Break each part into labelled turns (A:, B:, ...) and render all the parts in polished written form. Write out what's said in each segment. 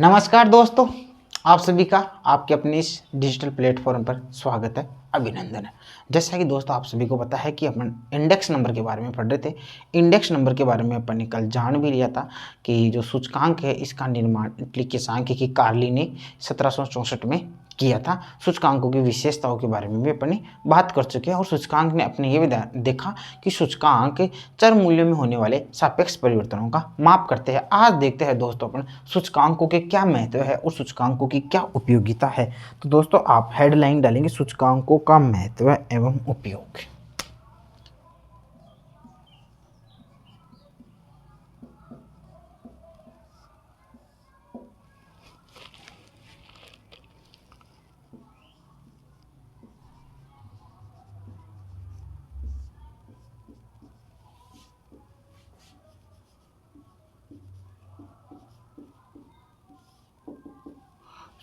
A: नमस्कार दोस्तों, आप सभी का आपके अपने इस डिजिटल प्लेटफॉर्म पर स्वागत है, अभिनंदन है। जैसा कि दोस्तों आप सभी को पता है कि अपन इंडेक्स नंबर के बारे में पढ़ रहे थे। इंडेक्स नंबर के बारे में अपन ने कल जान भी लिया था कि जो सूचकांक है इसका निर्माण इटली के सांख्यिकी कार्ली ने 1764 में किया था। सूचकांकों की विशेषताओं के बारे में भी अपन ने बात कर चुके हैं और सूचकांक ने अपने ये भी देखा कि सूचकांक चर मूल्यों में होने वाले सापेक्ष परिवर्तनों का माप करते हैं। आज देखते हैं दोस्तों अपन सूचकांकों के क्या महत्व है और सूचकांकों की क्या उपयोगिता है। तो दोस्तों आप हेडलाइन डालेंगे सूचकांकों का महत्व एवं उपयोग।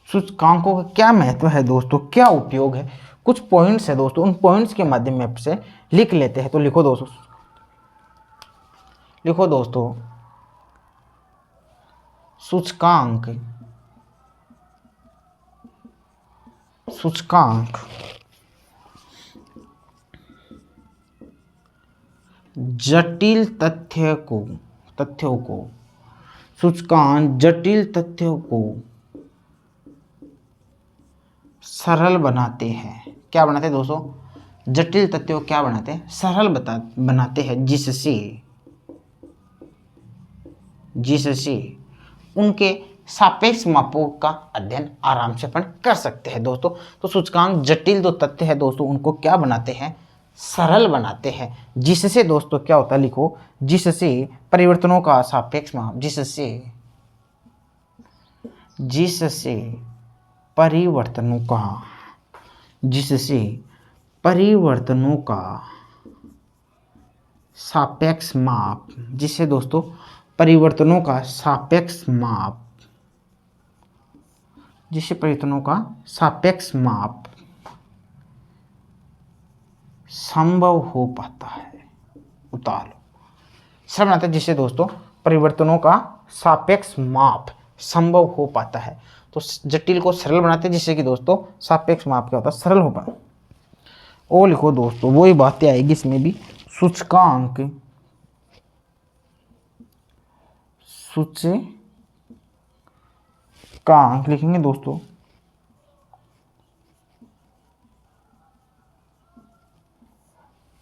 A: सूचकांकों का क्या महत्व है दोस्तों, क्या उपयोग है, कुछ पॉइंट्स है दोस्तों। उन पॉइंट्स के माध्यम में आपसे लिख लेते हैं। तो लिखो दोस्तों सूचकांक जटिल तथ्यों को सूचकांक जटिल तथ्यों को सरल बनाते हैं। क्या बनाते हैं दोस्तों? जटिल तथ्यों क्या बनाते हैं? सरल बनाते हैं, जिससे उनके सापेक्ष मापों का अध्ययन आराम से अपन कर सकते हैं दोस्तों। तो सूचकांक जटिल जो तथ्य है दोस्तों उनको क्या बनाते हैं? सरल बनाते हैं। जिससे दोस्तों क्या होता है, लिखो, जिससे परिवर्तनों का सापेक्ष माप, जिससे परिवर्तनों का सापेक्ष माप, जिससे दोस्तों परिवर्तनों का सापेक्ष माप संभव हो पाता है। सरल बनाते हैं, जिससे दोस्तों परिवर्तनों का सापेक्ष माप संभव हो पाता है। तो जटिल को सरल बनाते हैं, जिससे कि दोस्तों सापेक्ष माप क्या होता है? सरल हो पाए। और लिखो दोस्तों, वही बातें आएगी इसमें भी। सूचकांक लिखेंगे दोस्तों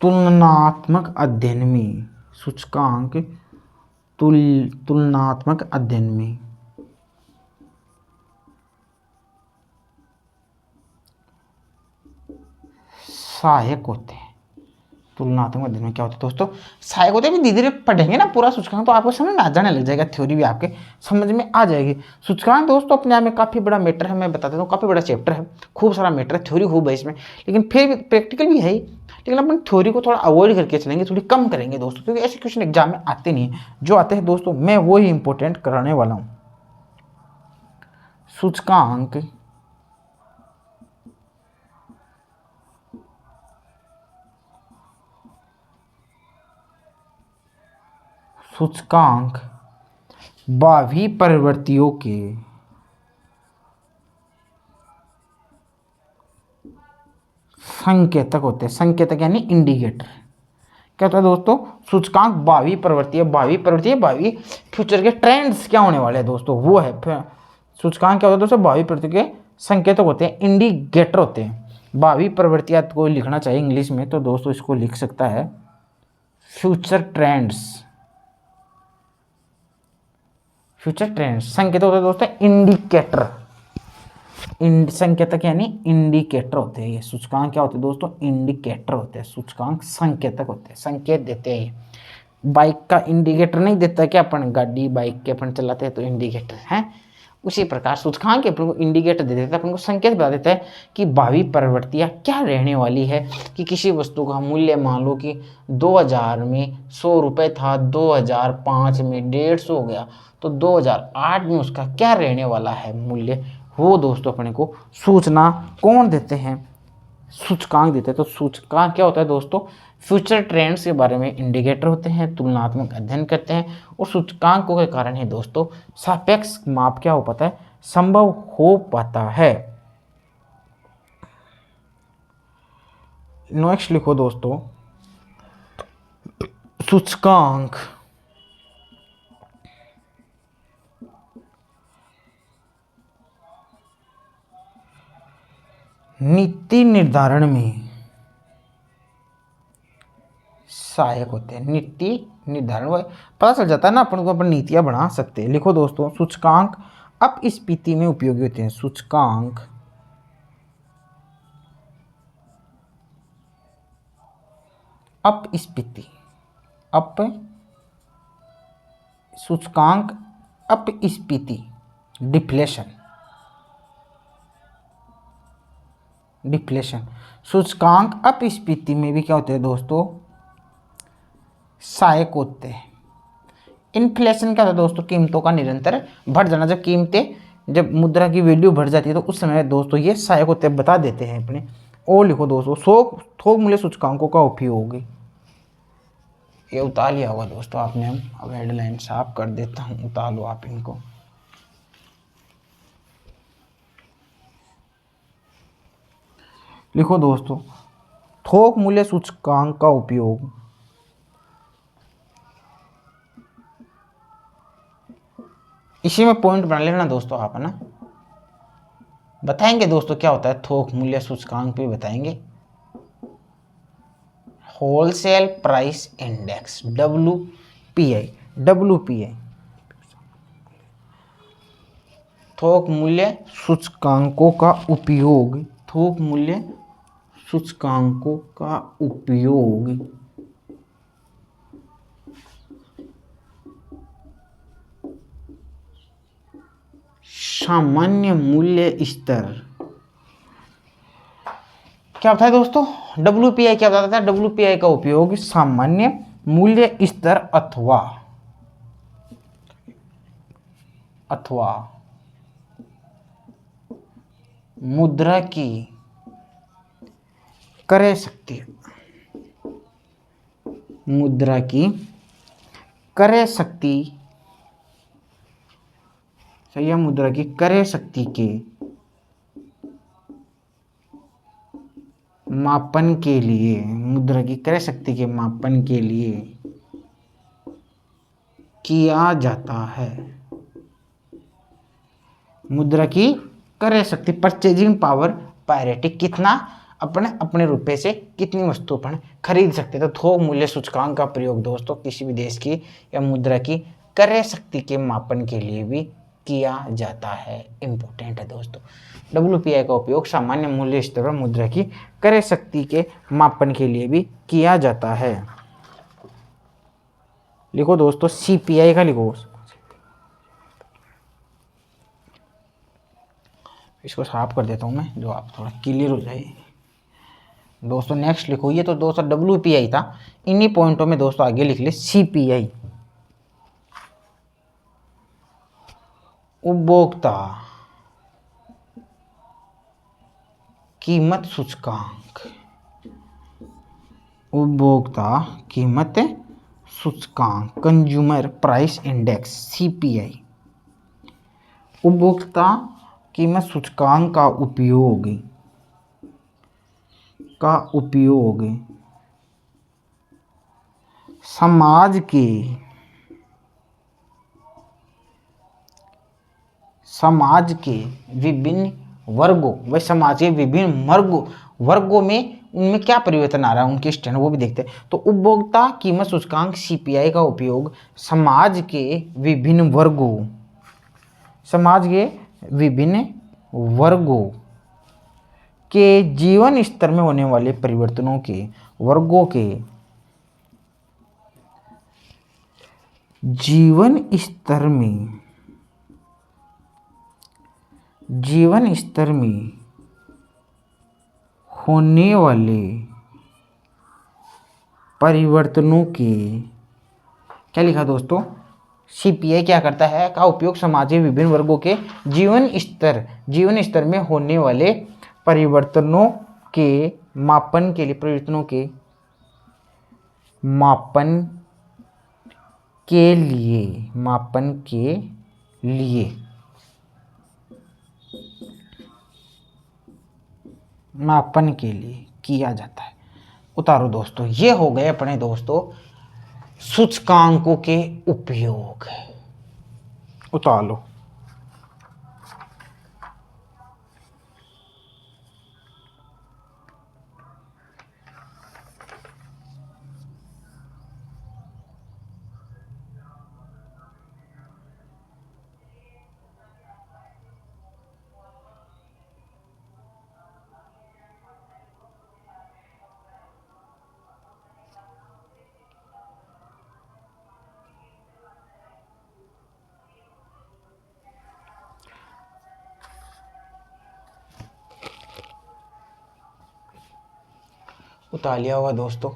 A: तुलनात्मक अध्ययन में, सूचकांक तुलनात्मक अध्ययन में सहायक होते हैं। तुलनात्मक अध्ययन में क्या होता है दोस्तों? सहायक होते हैं। धीरे धीरे पढ़ेंगे ना पूरा सूचकांक तो आपको समझ में आ जाने लग जाएगा, थ्योरी भी आपके समझ में आ जाएगी। सूचकांक दोस्तों अपने आप में काफ़ी बड़ा मैटर है, मैं बता देता हूँ, काफ़ी बड़ा चैप्टर है, खूब सारा मैटर है, थ्योरी खूब है इसमें, लेकिन फिर भी प्रैक्टिकल भी है ही। लेकिन अपन थ्योरी को थोड़ा अवॉइड करके चलेंगे, थोड़ी कम करेंगे दोस्तों, क्योंकि ऐसे क्वेश्चन एग्जाम में आते नहीं है। जो आते हैं दोस्तों मैं वो ही इंपॉर्टेंट कराने वाला हूँ। सूचकांक बाह्य प्रवृत्तियों के संकेतक होते हैं। संकेतक यानी इंडिकेटर। क्या होता है दोस्तों? सूचकांक बाह्य प्रवृत्ति फ्यूचर के ट्रेंड्स क्या होने वाले हैं दोस्तों, वो है सूचकांक। क्या होता है दोस्तों? बाह्य प्रवृत्ति के संकेतक होते हैं, इंडिकेटर होते हैं। बाह्य प्रवृत्तियां को लिखना चाहिए इंग्लिश में, तो दोस्तों इसको लिख सकता है फ्यूचर ट्रेंड्स। संकेतक होते हैं दोस्तों इंडिकेटर। संकेतक यानी इंडिकेटर होते हैं ये। सूचकांक क्या होते हैं दोस्तों? इंडिकेटर होते हैं। सूचकांक संकेतक होते हैं, संकेत देते हैं। बाइक का इंडिकेटर नहीं देता क्या अपन, गाड़ी बाइक के अपन चलाते हैं तो इंडिकेटर है, उसी प्रकार सूचकांक के अपन को इंडिकेटर दे देता है, अपन को संकेत बता देता है कि भावी प्रवृत्तियाँ क्या रहने वाली है। कि किसी वस्तु का मूल्य मान लो कि 2000 में 100 रुपये था, 2005 में 150 हो गया, तो 2008 में उसका क्या रहने वाला है मूल्य, वो दोस्तों अपने को सूचना कौन देते हैं? सूचकांक देते हैं। तो सूचकांक क्या होता है दोस्तों? फ्यूचर ट्रेंड्स के बारे में इंडिकेटर होते हैं, तुलनात्मक अध्ययन करते हैं, और सूचकांकों के कारण ही दोस्तों सापेक्ष माप क्या हो पाता है? संभव हो पाता है। नेक्स्ट लिखो दोस्तों, सूचकांक नीति निर्धारण में सहायक होते हैं। नीति निर्धारण पता चल जाता है ना अपन को, अपन नीतियां बना सकते हैं। लिखो दोस्तों, सूचकांक अपस्फीति में उपयोगी होते हैं। सूचकांक अपस्फीति सूचकांक अपस्फीति डिफ्लेशन सूचकांक अपस्फीति में भी क्या होते हैं दोस्तों, सहायक होते हैं। इन्फ्लेशन क्या होता है दोस्तों, कीमतों का निरंतर बढ़ जाना। जब मुद्रा की वैल्यू बढ़ जाती है तो उस समय दोस्तों ये सहायक होते हैं, बता देते हैं अपने। और लिखो दोस्तों, थोक मूल्य सूचकांकों का उपयोग, ये उतार लिया होगा दोस्तों आपने। हम अब हेडलाइन साफ कर देता हूँ, उतार लो आप इनको। लिखो दोस्तों, थोक मूल्य सूचकांक का उपयोग इसी में पॉइंट बना लेना दोस्तों आप, है ना। बताएंगे दोस्तों क्या होता है थोक मूल्य सूचकांक भी बताएंगे। होलसेल प्राइस इंडेक्स WPI थोक मूल्य सूचकांकों का उपयोग, थोक मूल्य सूचकांकों का उपयोग सामान्य मूल्य स्तर, क्या होता है दोस्तों, WPI क्या बताता है, WPI का उपयोग सामान्य मूल्य स्तर अथवा मुद्रा की क्रय शक्ति, मुद्रा की क्रय शक्ति, सही है, मुद्रा की क्रय शक्ति के मापन के लिए, मुद्रा की क्रय शक्ति के मापन के लिए किया जाता है। मुद्रा की क्रय शक्ति, परचेजिंग पावर पैरिटी, कितना अपने रुपए से कितनी वस्तु अपन खरीद सकते हैं। तो थोक मूल्य सूचकांक का प्रयोग दोस्तों किसी भी देश की या मुद्रा की क्रय शक्ति के मापन के लिए भी किया जाता है। इंपॉर्टेंट है दोस्तों। WPI का उपयोग सामान्य मूल्य स्तर पर मुद्रा की क्रय शक्ति के मापन के लिए भी किया जाता है। लिखो दोस्तों, CPI का लिखो, इसको साफ कर देता हूं मैं, जो आप थोड़ा क्लियर हो जाए दोस्तों। नेक्स्ट लिखो, ये तो दोस्तों WPI था, इन्हीं पॉइंटों में दोस्तों आगे लिख ले CPI, उपभोक्ता कीमत सूचकांक, उपभोक्ता कीमत सूचकांक, कंज्यूमर प्राइस इंडेक्स CPI, उपभोक्ता कीमत सूचकांक का उपयोग समाज के विभिन्न वर्गों, वह समाज के विभिन्न वर्गों में उनमें क्या परिवर्तन आ रहा है, उनके स्टैंड, वो भी देखते हैं। तो उपभोक्ता कीमत सूचकांक CPI का उपयोग समाज के विभिन्न वर्गों के जीवन स्तर में होने वाले परिवर्तनों के, वर्गों के जीवन स्तर में होने वाले परिवर्तनों के, क्या लिखा दोस्तों, CPI क्या करता है, का उपयोग समाज के विभिन्न वर्गों के जीवन स्तर में होने वाले परिवर्तनों के मापन के लिए, परिवर्तनों के मापन के लिए मापन के लिए किया जाता है। उतारो दोस्तों, ये हो गए अपने दोस्तों सूचकांकों के उपयोग। उतार लो। उतार लिया होगा दोस्तों।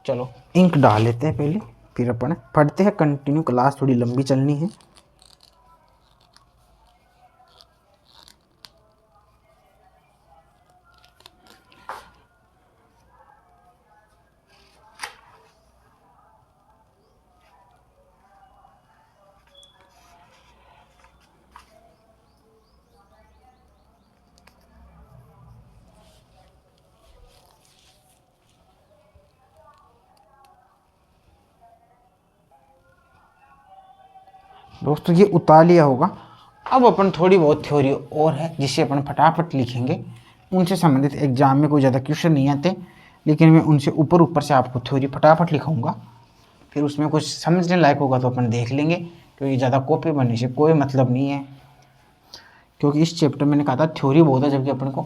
A: चलो इंक डाल लेते हैं पहले, फिर अपन पढ़ते हैं कंटिन्यू, क्लास थोड़ी लंबी चलनी है। दोस्तों ये उतार लिया होगा। अब अपन थोड़ी बहुत थ्योरी और है जिसे अपन फटाफट लिखेंगे। उनसे संबंधित एग्जाम में कोई ज़्यादा क्वेश्चन नहीं आते, लेकिन मैं उनसे ऊपर ऊपर से आपको थ्योरी फटाफट लिखाऊंगा। फिर उसमें कुछ समझने लायक होगा तो अपन देख लेंगे, क्योंकि ज़्यादा कॉपी बनने से कोई मतलब नहीं है। क्योंकि इस चैप्टर मैंने कहा था थ्योरी बहुत है, जबकि अपन को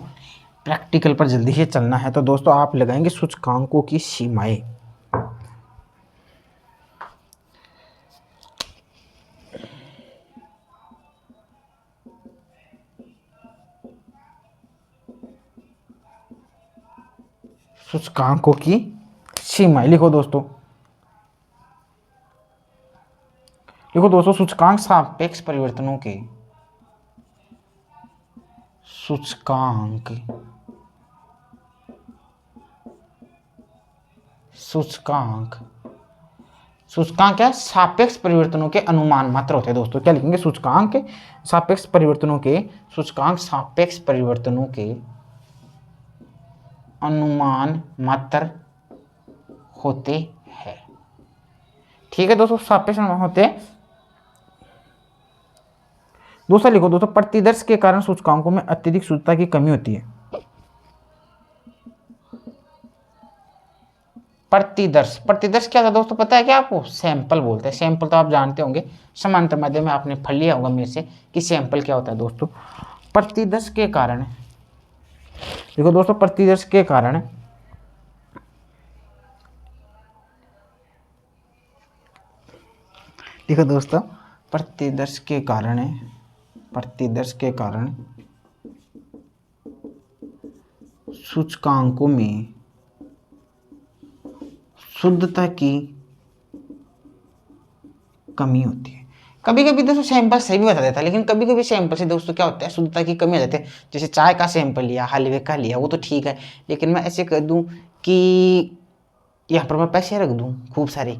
A: प्रैक्टिकल पर जल्दी से चलना है। तो दोस्तों आप लगाएंगे सूचकांकों की सीमाएं। सूचकांकों की सीमाएं लिखो दोस्तों। लिखो दोस्तों, सूचकांक सापेक्ष परिवर्तनों के सूचकांक सूचकांक सूचकांक क्या, सापेक्ष परिवर्तनों के अनुमान मात्र होते हैं दोस्तों। क्या लिखेंगे, सूचकांक सापेक्ष परिवर्तनों के सूचकांक सापेक्ष परिवर्तनों के अनुमान मात्र होते हैं। ठीक है दोस्तों, सापेक्ष अनुमान होते हैं। दूसरा लिखो दोस्तों, प्रतिदर्श के कारण सूचकांकों में अत्यधिक शुद्धता की कमी होती है। प्रतिदर्श, प्रतिदर्श क्या था दोस्तों, पता है क्या आपको? सैंपल बोलते हैं। सैंपल तो आप जानते होंगे, समांतर माध्यम में आपने पढ़ लिया होगा मेरे से कि सैंपल क्या होता है दोस्तों। प्रतिदर्श के कारण, देखो दोस्तों, प्रतिदर्श के कारण देखो दोस्तों, प्रतिदर्श के कारण सूचकांकों में शुद्धता की कमी होती है। कभी कभी दोस्तों सैंपल सही भी बता देता है, लेकिन कभी कभी सैंपल से दोस्तों क्या होता है, शुद्धता की कमी आ जाती है। जैसे चाय का सैंपल लिया, हलवे का लिया, वो तो ठीक है, लेकिन मैं ऐसे कर दूं कि यहाँ पर मैं पैसे रख दूं खूब सारे,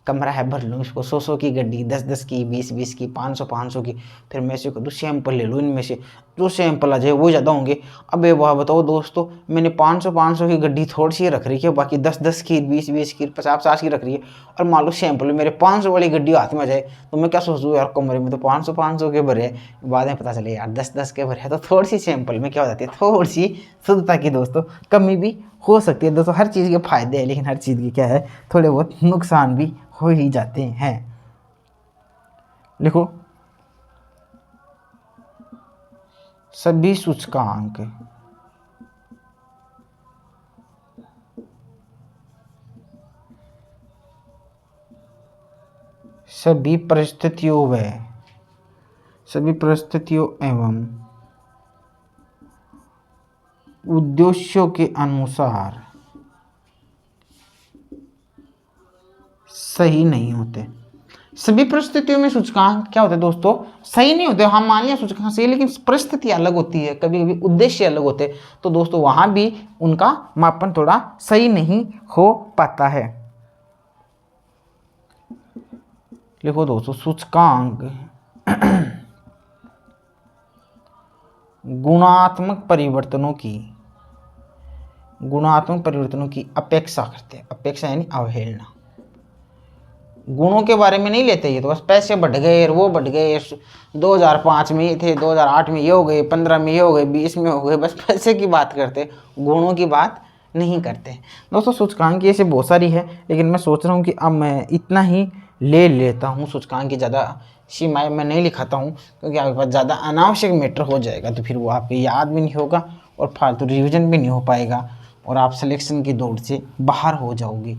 A: कमरा है भर लूँ इसको, 100 की गड्डी, 10 की, 20 की, 500 की, फिर मैं ऐसे कर दूँ सैंपल ले लूँ, इनमें से जो सैंपल आ जाए वो ज़्यादा होंगे। अब ये वह बताओ दोस्तों, मैंने 500 की गड्डी थोड़ी सी रख रही है, बाकी 10 की, 20 की, 50 की रख रही है, और मान लो सैंपल में मेरे 500 वाली गड्डी हाथ में आ जाए, तो मैं क्या सोचूँ यार, कमरे में तो 500 के भरे हैं, बाद में पता चले यार 10 के भरे हैं। तो थोड़ी सी सैंपल में क्या हो जाती है, थोड़ी सी शुद्धता की दोस्तों कमी भी हो सकती है दोस्तों। हर चीज़ के फायदे हैं, लेकिन हर चीज़ की क्या है, थोड़े बहुत नुकसान भी हो ही जाते हैं। लिखो, सभी सूचकांक सभी परिस्थितियों एवं उद्देश्यों के अनुसार सही नहीं होते। सभी परिस्थितियों में सूचकांक क्या होते हैं दोस्तों, सही नहीं होते। हम मान लिया सूचकांक सही, लेकिन परिस्थिति अलग होती है, कभी कभी उद्देश्य अलग होते हैं, तो दोस्तों वहां भी उनका मापन थोड़ा सही नहीं हो पाता है। लिखो दोस्तों, सूचकांक गुणात्मक परिवर्तनों की गुणात्मक परिवर्तनों की अपेक्षा करते हैं। अपेक्षा यानी अवहेलना। गुणों के बारे में नहीं लेते ये, तो बस पैसे बढ़ गए, वो बढ़ गए, 2005 में ये थे, 2008 में ये हो गए, 15 में ये हो गए, 20 में हो गए, बस पैसे की बात करते, गुणों की बात नहीं करते। दोस्तों सूचकांक ऐसे बहुत सारी है, लेकिन मैं सोच रहा हूँ कि अब मैं इतना ही ले लेता हूँ। सूचकांक की ज़्यादा सीमाएँ मैं नहीं लिखाता हूँ, क्योंकि आपके पास ज़्यादा अनावश्यक मैटर हो जाएगा, तो फिर वो आपके याद भी नहीं होगा और फालतू रिविजन भी नहीं हो पाएगा और आप सिलेक्शन की दौड़ से बाहर हो जाओगे।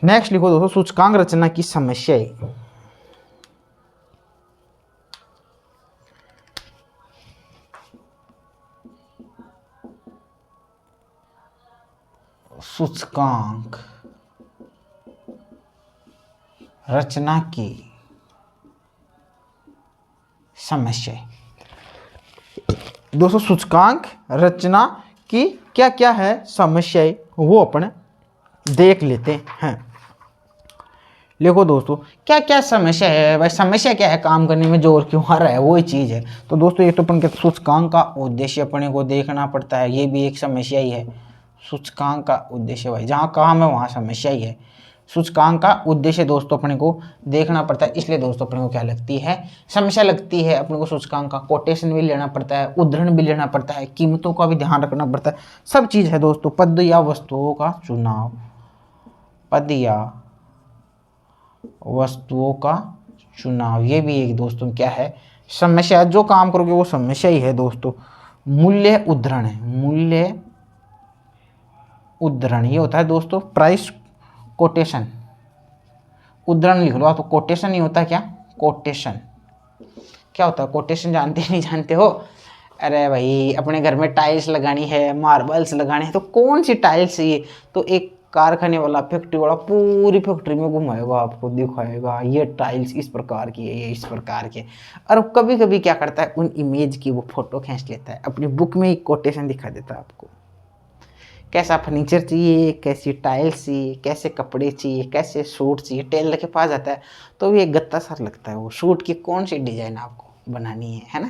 A: नेक्स्ट लिखो दोस्तों, सूचकांक रचना की समस्याएं। सूचकांक रचना की समस्याएं। दोस्तों सूचकांक रचना की क्या क्या है समस्याएं, वो अपन देख लेते हैं। देखो दोस्तों क्या क्या समस्या है भाई, समस्या क्या है, काम करने में जोर क्यों आ रहा है, वही चीज़ है। तो दोस्तों ये तो अपन के सूचकांक का उद्देश्य अपने को देखना पड़ता है, ये भी एक समस्या ही है। सूचकांक का उद्देश्य भाई, जहाँ काम है वहाँ समस्या ही है। सूचकांक का उद्देश्य दोस्तों अपने को देखना पड़ता है, इसलिए दोस्तों अपने को क्या लगती है, समस्या लगती है। अपने को सूचकांक का कोटेशन भी लेना पड़ता है, उद्धरण भी लेना पड़ता है, कीमतों का भी ध्यान रखना पड़ता है, सब चीज़ है दोस्तों। पद या वस्तुओं का चुनाव, पद या वस्तुओं का चुनाव, ये भी एक दोस्तों क्या है, समस्या। जो काम करोगे वो समस्या ही है दोस्तों। मूल्य उद्धरण है, मूल्य उद्धरण ये होता है दोस्तों प्राइस कोटेशन। उद्धरण लिख लो आप, तो कोटेशन नहीं होता क्या, कोटेशन क्या होता है, कोटेशन जानते नहीं जानते हो। अरे भाई अपने घर में टाइल्स लगानी है, मार्बल्स लगाने हैं, तो कौन सी टाइल्स चाहिए, तो एक कारखाने वाला, फैक्ट्री वाला पूरी फैक्ट्री में घुमाएगा, आपको दिखाएगा ये टाइल्स इस प्रकार की है, ये इस प्रकार के। और कभी कभी क्या करता है, उन इमेज की वो फोटो खींच लेता है, अपनी बुक में एक कोटेशन दिखा देता है आपको, कैसा फर्नीचर चाहिए, कैसी टाइल्स चाहिए, कैसे कपड़े चाहिए, कैसे सूट चाहिए, टेलर के पास जाता है तो भी एक गत्ता सा लगता है, वो सूट की कौन सी डिजाइन आपको बनानी है ना।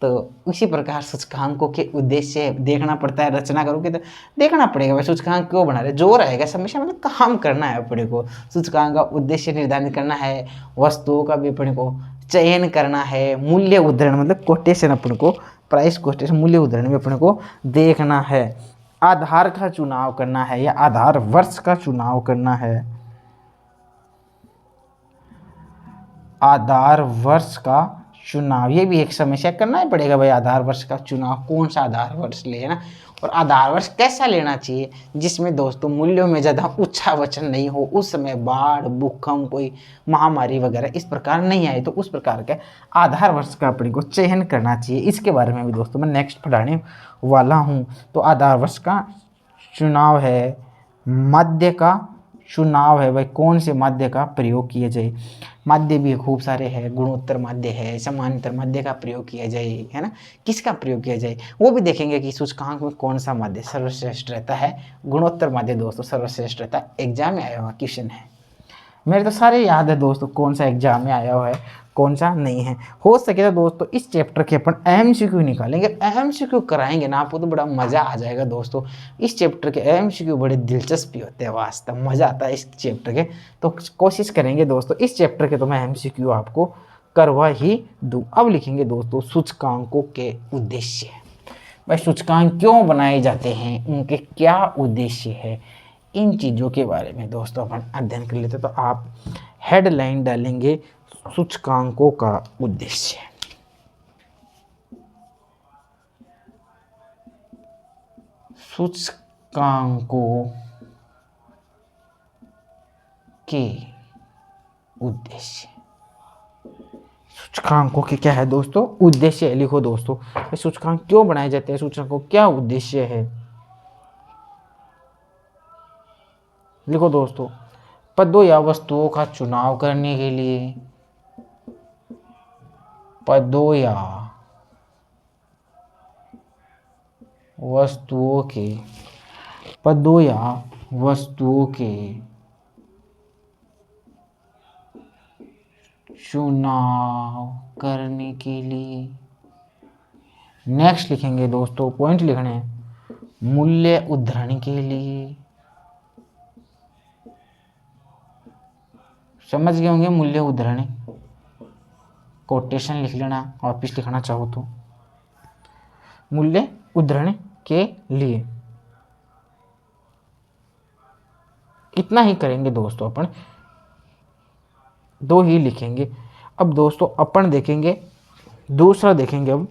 A: तो उसी प्रकार सूचकांकों के उद्देश्य देखना पड़ता है। रचना करोगे तो देखना पड़ेगा भाई सूचकांक क्यों बना रहे, जोर आएगा समस्या, मतलब काम करना है अपने को। सूचकांक का उद्देश्य निर्धारित करना है, वस्तुओं का भी अपने को चयन करना है, मूल्य उद्धरण मतलब कोटेशन अपने को, प्राइस कोटेशन मूल्य उद्धरण भी अपने को देखना है, आधार का चुनाव करना है या आधार वर्ष का चुनाव करना है, आधार वर्ष का चुनाव, ये भी एक समस्या, करना ही पड़ेगा भाई। आधार वर्ष का चुनाव, कौन सा आधार वर्ष लेना और आधार वर्ष कैसा लेना चाहिए, जिसमें दोस्तों मूल्यों में ज़्यादा ऊंचा वचन नहीं हो, उस समय बाढ़ भूकंप कोई महामारी वगैरह इस प्रकार नहीं आए, तो उस प्रकार के आधार वर्ष का अपने को चयन करना चाहिए। इसके बारे में भी दोस्तों मैं नेक्स्ट पढ़ाने वाला हूँ। तो आधार वर्ष का चुनाव है, माध्य का चुनाव है भाई, कौन से माध्य का प्रयोग किया जाए। माध्य भी खूब सारे हैं, गुणोत्तर माध्य है, समांतर माध्य का प्रयोग किया जाए, है ना, किसका प्रयोग किया जाए वो भी देखेंगे कि सूचकांक में कौन सा माध्य सर्वश्रेष्ठ रहता है। गुणोत्तर माध्य दोस्तों सर्वश्रेष्ठ रहता है, एग्जाम में आया हुआ क्वेश्चन है, मेरे तो सारे याद है दोस्तों, कौन सा एग्जाम में आया हुआ है कौन सा नहीं है। हो सके तो दोस्तों इस चैप्टर के अपन एमसीक्यू निकालेंगे, एमसीक्यू कराएंगे ना आपको तो बड़ा मज़ा आ जाएगा दोस्तों। इस चैप्टर के एमसीक्यू बड़े दिलचस्पी होते हैं, वास्तव मज़ा आता है इस चैप्टर के। तो कोशिश करेंगे दोस्तों इस चैप्टर के तो मैं एमसीक्यू आपको करवा ही दूँ। अब लिखेंगे दोस्तों सूचकांकों के उद्देश्य। भाई सूचकांक क्यों बनाए जाते हैं, उनके क्या उद्देश्य है, इन चीज़ों के बारे में दोस्तों अपन अध्ययन कर लेते। तो आप हेडलाइन डालेंगे सूचकांकों का उद्देश्य। सूचकांकों के उद्देश्य, सूचकांकों के क्या है दोस्तों उद्देश्य, लिखो दोस्तों सूचकांक क्यों बनाए जाते हैं, सूचकांकों क्या उद्देश्य है। लिखो दोस्तों पदों या वस्तुओं का चुनाव करने के लिए, पदों या वस्तुओं के, पदों या वस्तुओं के चुनाव करने के लिए, नेक्स्ट लिखेंगे दोस्तों, पॉइंट लिखने हैं मूल्य उद्धरण के लिए, समझ गए होंगे मूल्य उद्धरण, कोटेशन लिख लेना वापिस लिखना चाहो तो, मूल्य उद्धरण के लिए इतना ही करेंगे दोस्तों, अपन 2 ही लिखेंगे। अब दोस्तों अपन देखेंगे दूसरा, देखेंगे अब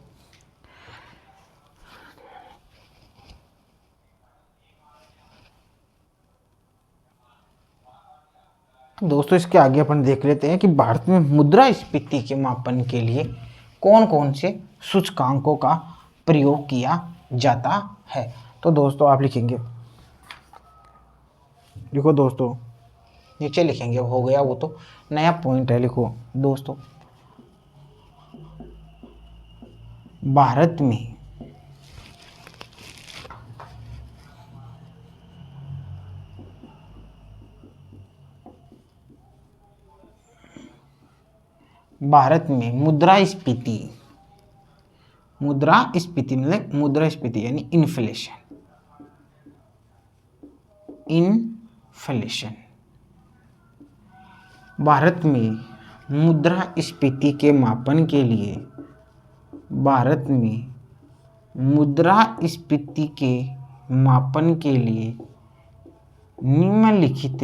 A: दोस्तों इसके आगे अपन देख लेते हैं कि भारत में मुद्रास्फीति के मापन के लिए कौन कौन से सूचकांकों का प्रयोग किया जाता है। तो दोस्तों आप लिखेंगे, लिखो दोस्तों, नीचे लिखेंगे, हो गया वो तो नया पॉइंट है, लिखो दोस्तों, भारत में मुद्रास्फीति, मुद्रास्फीति मतलब मुद्रास्फीति यानी इन्फ्लेशन, इन्फ्लेशन, भारत में मुद्रास्फीति के मापन के लिए, भारत में मुद्रास्फीति के मापन के लिए निम्नलिखित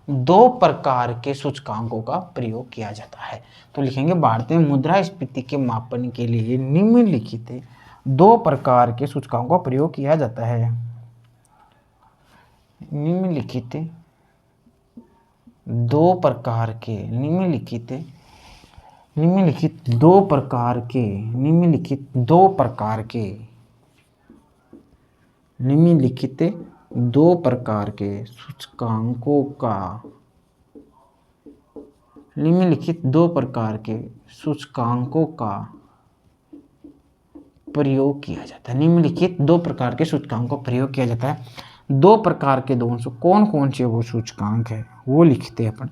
A: 2 प्रकार के सूचकांकों का प्रयोग किया जाता है। तो लिखेंगे भारत में मुद्रास्फीति के मापन के लिए निम्नलिखित 2 प्रकार के सूचकांकों का प्रयोग किया जाता है। निम्नलिखित 2 प्रकार के, निम्नलिखित 2 प्रकार के, निम्नलिखित 2 प्रकार के, निम्नलिखित 2 प्रकार के सूचकांकों का, निम्नलिखित 2 प्रकार के सूचकांकों का प्रयोग किया जाता है। निम्नलिखित 2 प्रकार के सूचकांकों का प्रयोग किया जाता है। 2 प्रकार के दोस्तों कौन कौन से वो सूचकांक है वो लिखते हैं अपन।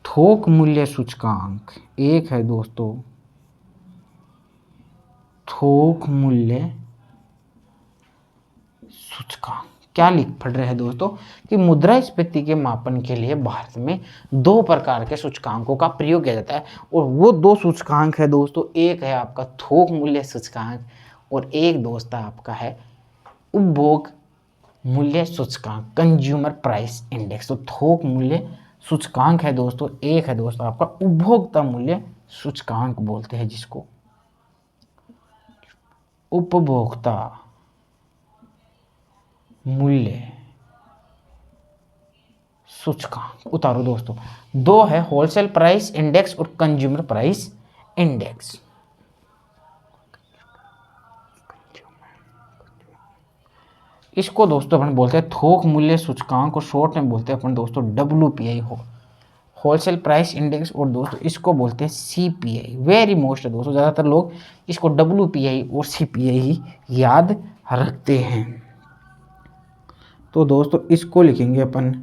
A: थोक मूल्य सूचकांक एक है दोस्तों, थोक मूल्य सूचकांक। क्या लिख पढ़ रहे हैं दोस्तों कि मुद्रास्फीति के मापन के लिए भारत में 2 प्रकार के सूचकांकों का प्रयोग किया जाता है, और वो 2 सूचकांक है दोस्तों, एक है आपका थोक मूल्य सूचकांक और एक दोस्त आपका है उपभोग मूल्य सूचकांक, कंज्यूमर प्राइस इंडेक्स। तो थोक मूल्य सूचकांक है दोस्तों, एक है दोस्तों आपका उपभोक्ता मूल्य सूचकांक बोलते हैं जिसको, उपभोक्ता मूल्य सूचकांक। उतारो दोस्तों, 2 है होलसेल प्राइस इंडेक्स और कंज्यूमर प्राइस इंडेक्स। इसको दोस्तों अपन बोलते हैं थोक मूल्य सूचकांक को शॉर्ट में बोलते हैं अपन दोस्तों WPI हो, होलसेल प्राइस इंडेक्स, और दोस्तों इसको बोलते हैं CPI। वेरी मोस्ट है दोस्तों, ज़्यादातर लोग इसको WPI और CPI ही याद रखते हैं। तो दोस्तों इसको लिखेंगे अपन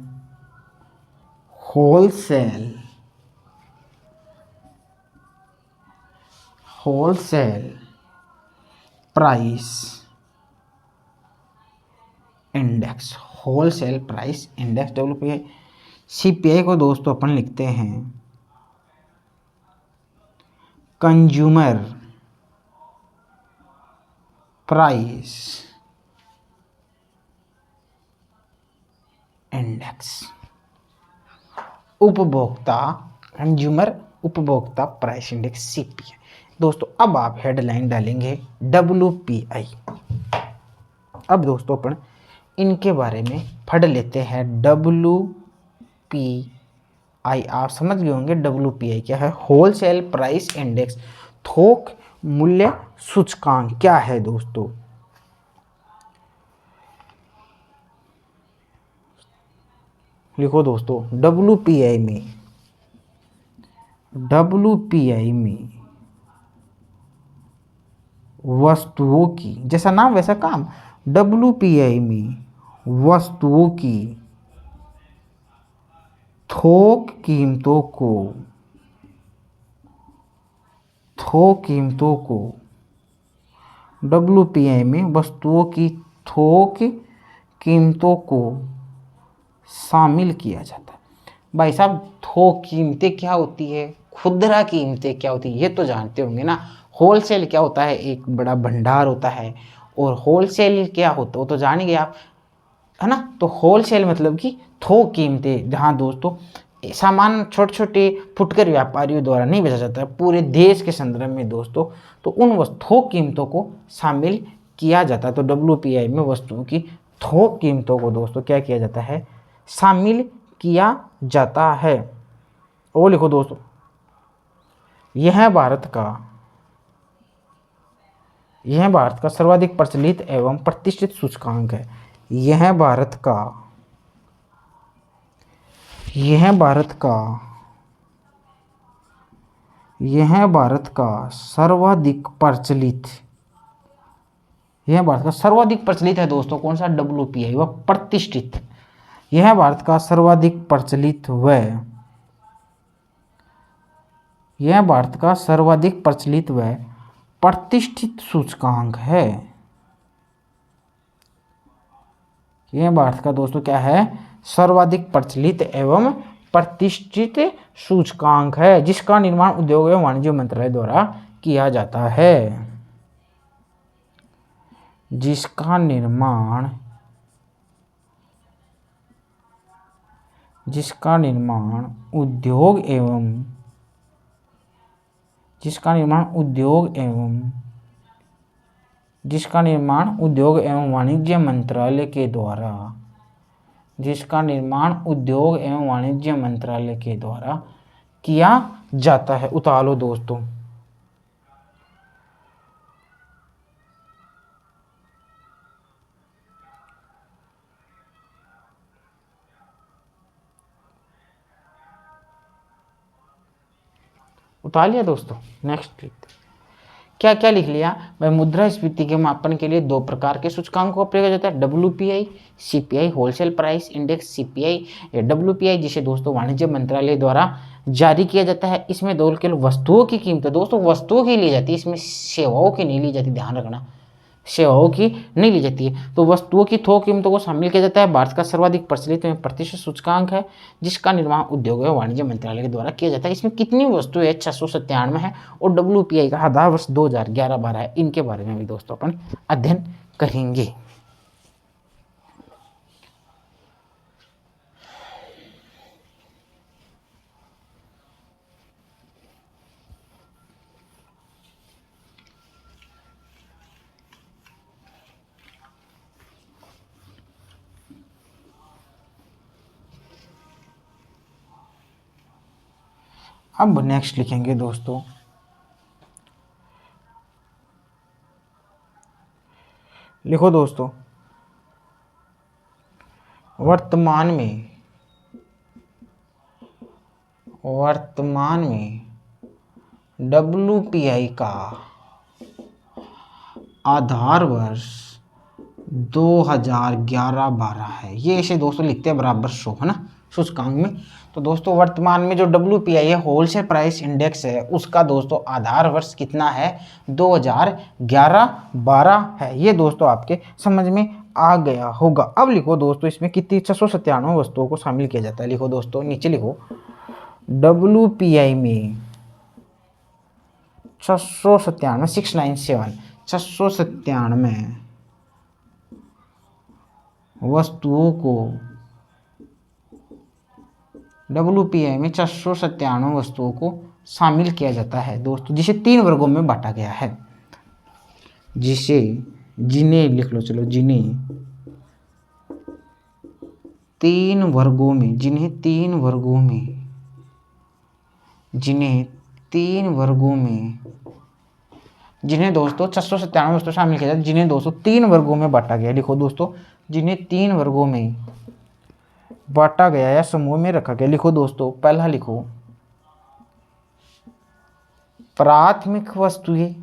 A: wholesale price index, wholesale price index WPI। CPI को दोस्तों अपन लिखते हैं कंज्यूमर प्राइस इंडेक्स, उपभोक्ता कंज्यूमर उपभोक्ता प्राइस इंडेक्स CPI। दोस्तों अब आप हेडलाइन डालेंगे WPI। अब दोस्तों अपन इनके बारे में पढ़ लेते हैं। WPI आप समझ गए होंगे WPI क्या है, होलसेल प्राइस इंडेक्स, थोक मूल्य सूचकांक क्या है दोस्तों। लिखो दोस्तों WPI में वस्तुओं की, जैसा नाम वैसा काम, WPI में वस्तुओं की थोक कीमतों को थोक कीमतों को WPI में वस्तुओं की थोक कीमतों को शामिल किया जाता है। भाई साहब थोक कीमतें क्या होती है, खुदरा कीमतें क्या होती है, ये तो जानते होंगे ना। होलसेल क्या होता है, एक बड़ा भंडार होता है, और होलसेल क्या होता है वो तो जानेंगे आप, है ना। तो होलसेल मतलब कि थोक कीमतें, जहाँ दोस्तों सामान छोटे छोटे फुटकर व्यापारियों द्वारा नहीं बेचा जाता है, पूरे देश के संदर्भ में दोस्तों, तो उन थोक कीमतों को शामिल किया जाता है। तो WPI में वस्तुओं की थोक कीमतों को दोस्तों क्या किया जाता है, शामिल किया जाता है। वो लिखो दोस्तों, यह भारत का सर्वाधिक प्रचलित एवं प्रतिष्ठित सूचकांक है। यह भारत का सर्वाधिक प्रचलित है दोस्तों। कौन सा, WPI, वह प्रतिष्ठित। यह भारत का सर्वाधिक प्रचलित व प्रतिष्ठित सूचकांक है। यह भारत का दोस्तों क्या है, सर्वाधिक प्रचलित एवं प्रतिष्ठित सूचकांक है, जिसका निर्माण उद्योग एवं वाणिज्य मंत्रालय द्वारा किया जाता है। जिसका निर्माण उद्योग एवं वाणिज्य मंत्रालय के द्वारा किया जाता है। उतारो दोस्तों, उतार लिया दोस्तों। नेक्स्ट लिखते, क्या क्या लिख लिया भाई। मुद्रास्फीति के मापन के लिए दो प्रकार के सूचकांकों का प्रयोग जाता है, WPI, CPI, wholesale price index. CPI या WPI जिसे दोस्तों वाणिज्य मंत्रालय द्वारा जारी किया जाता है, इसमें दो केवल वस्तुओं की कीमत दोस्तों वस्तुओं की ली जाती है, इसमें सेवाओं की नहीं ली जाती, ध्यान रखना, सेवाओं की नहीं ली जाती है। तो वस्तुओं की थोक कीमतों को शामिल किया जाता है। भारत का सर्वाधिक प्रचलित एवं प्रतिष्ठित सूचकांक है, जिसका निर्माण उद्योग एवं वाणिज्य मंत्रालय के द्वारा किया जाता है। इसमें कितनी वस्तुएं है, 697 है, और WPI का आधार वर्ष 2011-12 है। इनके बारे में भी दोस्तों अपन अध्ययन करेंगे। अब नेक्स्ट लिखेंगे दोस्तों, लिखो दोस्तों, वर्तमान में WPI का आधार वर्ष 2011-12 है। ये इसे दोस्तों लिखते हैं बराबर 100, है ना, सूचकांक में। तो दोस्तों वर्तमान में जो WPI है, होलसेल प्राइस इंडेक्स है, उसका दोस्तों आधार वर्ष कितना है, 2011-12 है। ये दोस्तों आपके समझ में आ गया होगा। अब लिखो दोस्तों, इसमें कितनी 697 वस्तुओं को शामिल किया जाता है। लिखो दोस्तों, नीचे लिखो, WPI में 697 वस्तुओं को, WPI में 697 वस्तुओं को शामिल किया जाता है दोस्तों, जिसे 3 वर्गों में बांटा गया है। जिन्हें लिख लो, चलो, जिन्हें 3 वर्गों में, जिन्हें दोस्तों 697 वस्तु शामिल किया जाता है, जिन्हें दोस्तों 3 वर्गों में बांटा गया। लिखो दोस्तों, जिन्हें 3 वर्गों में बांटा गया या समूह में रखा गया। लिखो दोस्तों, पहला लिखो प्राथमिक वस्तुएं,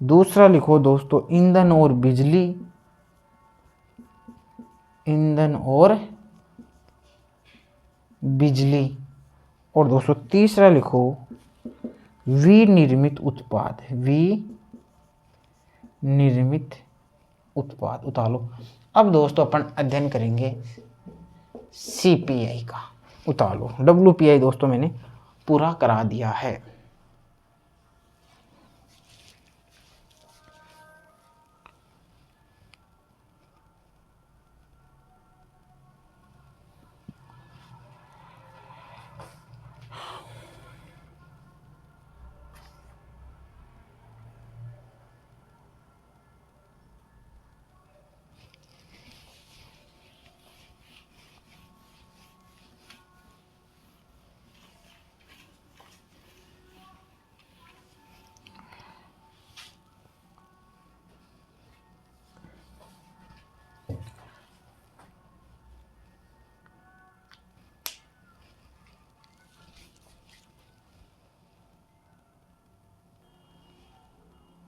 A: दूसरा लिखो दोस्तों ईंधन और बिजली, और दोस्तों तीसरा लिखो विनिर्मित उत्पाद, विनिर्मित उत्पाद उतारो। अब दोस्तों अपन अध्ययन करेंगे CPI का। उतारो WPI दोस्तों मैंने पूरा करा दिया है।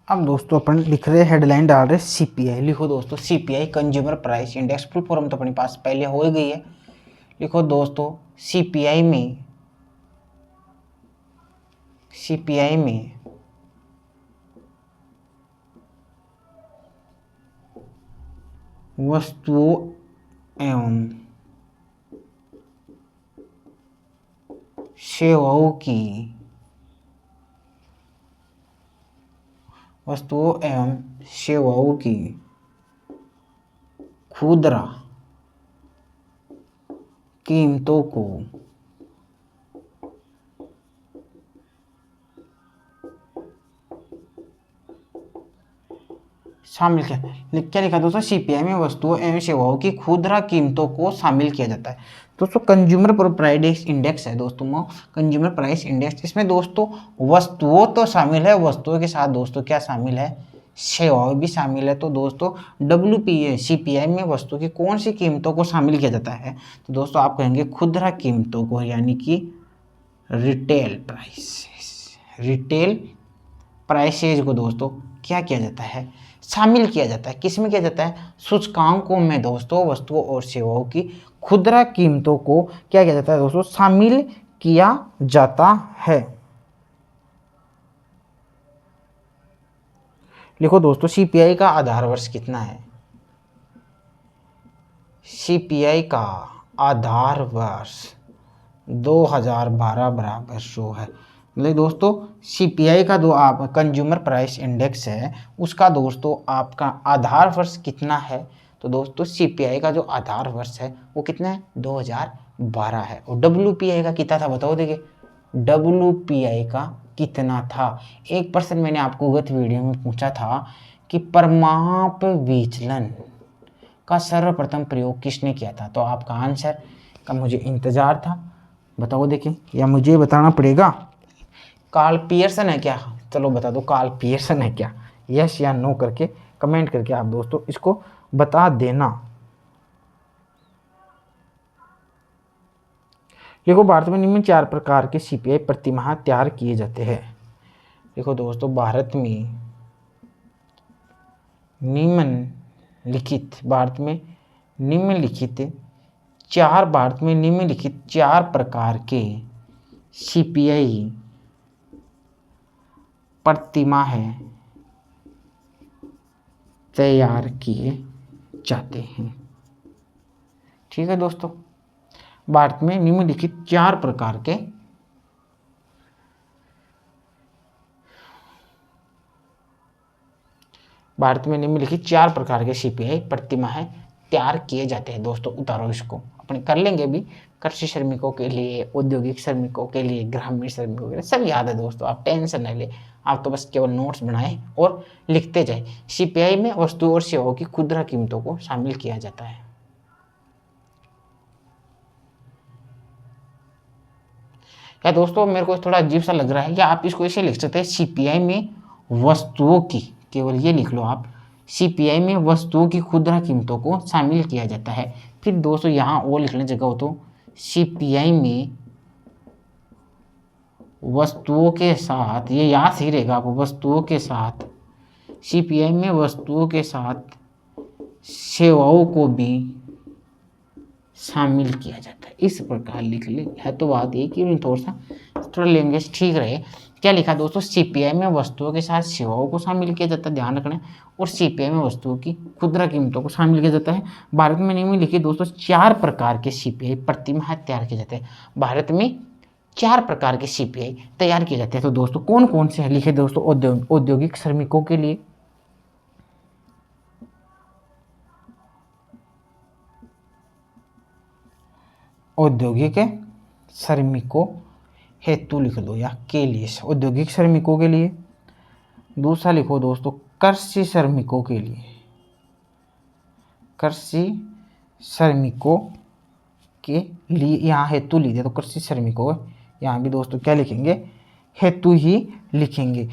A: अब दोस्तों अपन लिख रहे हेडलाइन डाल रहे CPI। लिखो दोस्तों CPI consumer price index, full form तो अपने पास पहले हो ही गई है। लिखो दोस्तों CPI में वस्तुओं एवं सेवाओं की खुदरा कीमतों को शामिल किया। क्या लिखा दोस्तों? CPI में वस्तुओं एवं सेवाओं की खुदरा कीमतों को शामिल किया जाता है। दोस्तों कंज्यूमर प्राइस इंडेक्स है दोस्तों, कंज्यूमर प्राइस इंडेक्स। इसमें दोस्तों वस्तुओं तो शामिल है, वस्तुओं के साथ दोस्तों क्या शामिल है? सेवाएं भी शामिल है। तो दोस्तों CPI में वस्तु की कौन सी कीमतों को शामिल किया जाता है? तो दोस्तों आप कहेंगे खुदरा कीमतों को, यानी कि रिटेल प्राइसेज को दोस्तों क्या किया जाता है? शामिल किया जाता है। किस में किया जाता है? सूचकांकों में दोस्तों वस्तुओं और सेवाओं की खुदरा कीमतों को क्या किया जाता है दोस्तों? शामिल किया जाता है। लिखो दोस्तों CPI का आधार वर्ष कितना है? CPI का आधार वर्ष 2012 बराबर 100 है। मतलब दोस्तों CPI का जो आप कंज्यूमर प्राइस इंडेक्स है उसका दोस्तों आपका आधार वर्ष कितना है? तो दोस्तों CPI का जो आधार वर्ष है वो कितना है? 2012 है। और WPI का कितना था बताओ? देखिए WPI का कितना था? 1% मैंने आपको गत वीडियो में पूछा था कि परमाप विचलन का सर्वप्रथम प्रयोग किसने किया था? तो आपका आंसर का मुझे इंतजार था। बताओ देखिए, या मुझे बताना पड़ेगा? कार्ल पियर्सन है क्या? चलो बता दो कार्ल पियर्सन है क्या? यस या नो करके कमेंट करके आप दोस्तों इसको बता देना। देखो भारत में निम्न 4 प्रकार के CPI प्रतिमाह तैयार किए जाते हैं। देखो दोस्तों भारत में निम्नलिखित 4 प्रकार के CPI प्रतिमाह तैयार किए जाते हैं। ठीक है दोस्तों, भारत में निम्नलिखित 4 प्रकार के CPI प्रतिमाह तैयार किए जाते हैं। दोस्तों उतारो इसको, अपने कर लेंगे भी। कृषि श्रमिकों के लिए, औद्योगिक श्रमिकों के लिए, ग्रामीण श्रमिकों के लिए सब याद है दोस्तों, आप टेंशन नहीं ले। आप तो बस केवल नोट्स बनाएं और लिखते जाए। CPI में वस्तुओं और सेवाओं की खुदरा कीमतों को शामिल किया जाता है। क्या दोस्तों मेरे को थोड़ा अजीब सा लग रहा है? या आप इसको ऐसे लिख सकते हैं CPI में वस्तुओं की, केवल ये लिख लो आप, CPI में वस्तुओं की खुदरा कीमतों को शामिल किया जाता है। फिर दोस्तों यहाँ वो लिखने जगह हो तो CPI में वस्तुओं के साथ, ये याद ही रहेगा आपको, वस्तुओं के साथ CPI में वस्तुओं के साथ सेवाओं को भी शामिल किया जाता है। इस प्रकार लिख ले है। तो बात ये कि थोड़ा लैंग्वेज ठीक रहे। क्या लिखा दोस्तों, सीपीआई में वस्तुओं के साथ सेवाओं को शामिल किया जाता है, ध्यान रखना। और सीपीआई में वस्तुओं की खुदरा कीमतों को शामिल किया जाता है। भारत में नियम लिखे दोस्तों 4 प्रकार के सीपीआई प्रति माह तैयार किए जाते हैं। भारत में 4 प्रकार के सीपीआई तैयार किए जाते हैं। तो दोस्तों कौन कौन से हैं लिखे दोस्तों, औद्योगिक श्रमिकों के लिए, औद्योगिक श्रमिकों हेतु लिख दो या के लिए, औद्योगिक श्रमिकों के लिए। दूसरा लिखो दोस्तों कृषि श्रमिकों के लिए, कृषि श्रमिकों के लिए यहाँ हेतु लिख दिया तो कृषि श्रमिकों, यहाँ भी दोस्तों क्या लिखेंगे, हेतु ही लिखेंगे।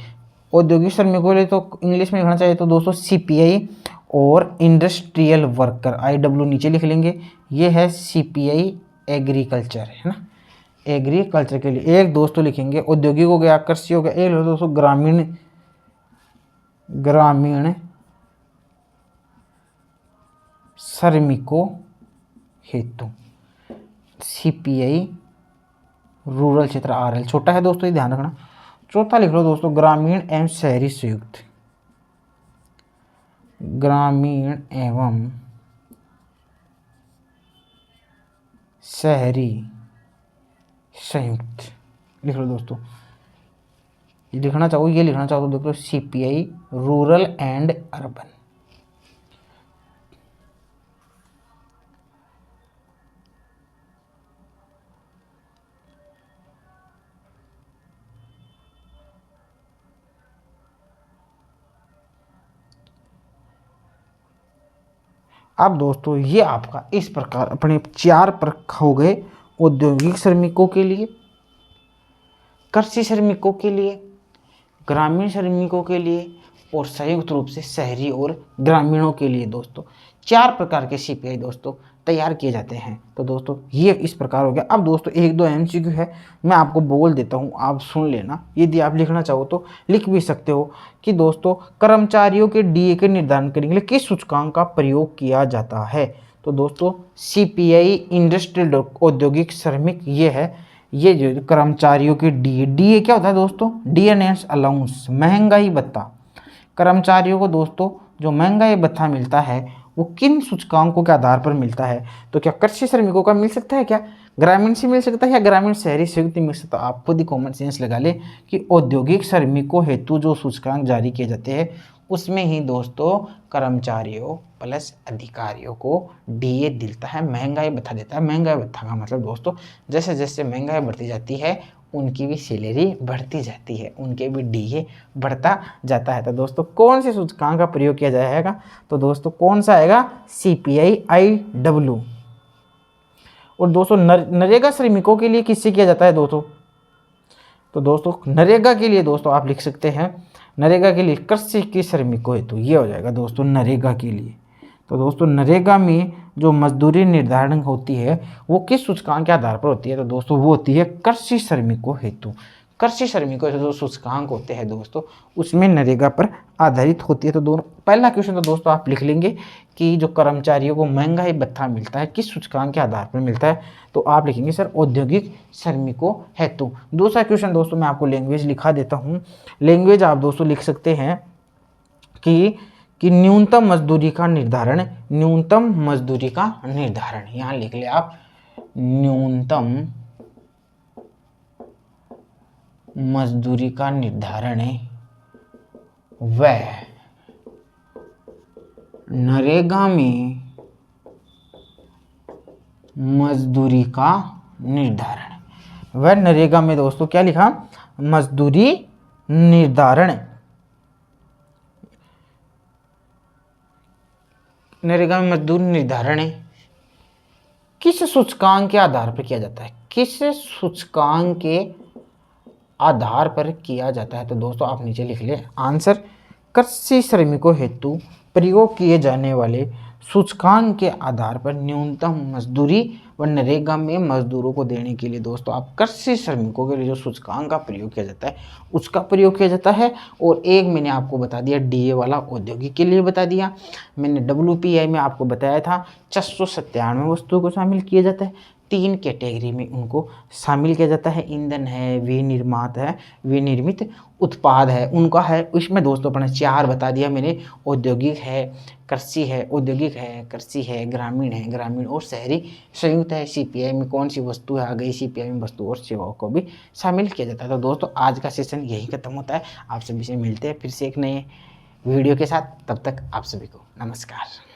A: औद्योगिक श्रमिकों के लिए तो इंग्लिश में लिखना चाहिए तो दोस्तों सीपीआई और इंडस्ट्रियल वर्कर IW नीचे लिख लेंगे। ये है सीपीआई एग्रीकल्चर, है ना, एग्रीकल्चर के लिए। एक दोस्तों लिखेंगे औद्योगिक हो गया, कृषि हो गया। एक दोस्तों ग्रामीण श्रमिकों हेतु सीपीआई रूरल क्षेत्र RL, छोटा है दोस्तों ये ध्यान रखना। चौथा लिख लो दोस्तों ग्रामीण एवं शहरी संयुक्त, ग्रामीण एवं शहरी संयुक्त लिख लो दोस्तों। ये लिखना चाहो तो देख लो सीपीआई रूरल एंड अर्बन। अब दोस्तों ये आपका इस प्रकार अपने 4 प्रकार हो गए, औद्योगिक श्रमिकों के लिए, कृषि श्रमिकों के लिए, ग्रामीण श्रमिकों के लिए और संयुक्त रूप से शहरी और ग्रामीणों के लिए दोस्तों 4 प्रकार के सीपीआई दोस्तों तैयार किए जाते हैं। तो दोस्तों ये इस प्रकार हो गया। अब दोस्तों 1-2 MCQ है, मैं आपको बोल देता हूँ, आप सुन लेना। यदि आप लिखना चाहो तो लिख भी सकते हो कि दोस्तों कर्मचारियों के डीए के निर्धारण करने के लिए किस सूचकांक का प्रयोग किया जाता है। तो दोस्तों सीपीआई इंडस्ट्रियल औद्योगिक श्रमिक ये है, ये जो कर्मचारियों के डीए क्या होता है दोस्तों, डिएनएस अलाउंस, महंगाई भत्ता। कर्मचारियों को दोस्तों जो महंगाई भत्ता मिलता है वो किन सूचकांकों के आधार पर मिलता है। तो क्या कृषि श्रमिकों का मिल सकता है, क्या ग्रामीण से मिल सकता है, या ग्रामीण शहरी संयुक्त मिल सकता है। आप खुद ही कॉमन सेंस लगा ले कि औद्योगिक श्रमिकों हेतु जो सूचकांक जारी किए जाते हैं उसमें ही दोस्तों कर्मचारियों प्लस अधिकारियों को डीए मिलता है, महंगाई भत्ता देता है। महंगाई भत्ता का मतलब दोस्तों जैसे जैसे महंगाई बढ़ती जाती है उनकी भी सैलरी बढ़ती जाती है, उनके भी डीए बढ़ता जाता है। तो दोस्तों कौन से सूचकांक का प्रयोग किया जाएगा, तो दोस्तों कौन सा आएगा, सीपीआई IW। और दोस्तों नरेगा श्रमिकों के लिए किससे किया जाता है दोस्तों, तो दोस्तों नरेगा के लिए दोस्तों आप लिख सकते हैं, नरेगा के लिए कृषि के श्रमिकों हेतु ये हो जाएगा दोस्तों नरेगा के लिए। तो दोस्तों नरेगा में जो मजदूरी निर्धारण होती है वो किस सूचकांक के आधार पर होती है, तो दोस्तों वो होती है कृषि श्रमिकों हेतु। कृषि श्रमिकों हेतु जो सूचकांक होते हैं दोस्तों उसमें नरेगा पर आधारित होती है। तो दोनों पहला क्वेश्चन तो दोस्तों आप लिख लेंगे कि जो कर्मचारियों को महंगाई भत्ता मिलता है किस सूचकांक के आधार पर मिलता है, तो आप लिखेंगे सर औद्योगिक श्रमिकों हेतु। दूसरा क्वेश्चन दोस्तों मैं आपको लैंग्वेज लिखा देता हूँ। लैंग्वेज आप दोस्तों लिख सकते हैं कि न्यूनतम मजदूरी का निर्धारण, न्यूनतम मजदूरी का निर्धारण, यहाँ लिख ले आप न्यूनतम मजदूरी का निर्धारण वह नरेगा में मजदूरी का निर्धारण, वह नरेगा में दोस्तों क्या लिखा, मजदूरी निर्धारण, नरेगा में मजदूर निर्धारण किस सूचकांक के आधार पर किया जाता है, किस सूचकांक के आधार पर किया जाता है। तो दोस्तों आप नीचे लिख ले आंसर, कृषि श्रमिकों हेतु प्रयोग किए जाने वाले सूचकांक के आधार पर न्यूनतम मजदूरी व नरेगा में मजदूरों को देने के लिए दोस्तों आप कृषि श्रमिकों के लिए जो सूचकांक का प्रयोग किया जाता है उसका प्रयोग किया जाता है। और एक मैंने आपको बता दिया डीए वाला औद्योगिक के लिए बता दिया। मैंने WPI में आपको बताया था 697 वस्तुओं को शामिल किया जाता है। 3 कैटेगरी में उनको शामिल किया जाता है, ईंधन है, विनिर्मात है, विनिर्मित उत्पाद है उनका है। इसमें दोस्तों अपने 4 बता दिया मैंने, औद्योगिक है, कृषि है, औद्योगिक है, कृषि है, ग्रामीण है, ग्रामीण और शहरी संयुक्त है। CPI में कौन सी वस्तु आ गई, CPI में वस्तु और सेवाओं को भी शामिल किया जाता है। तो दोस्तों आज का सेशन यही खत्म होता है। आप सभी से मिलते हैं फिर से एक नए वीडियो के साथ, तब तक आप सभी को नमस्कार।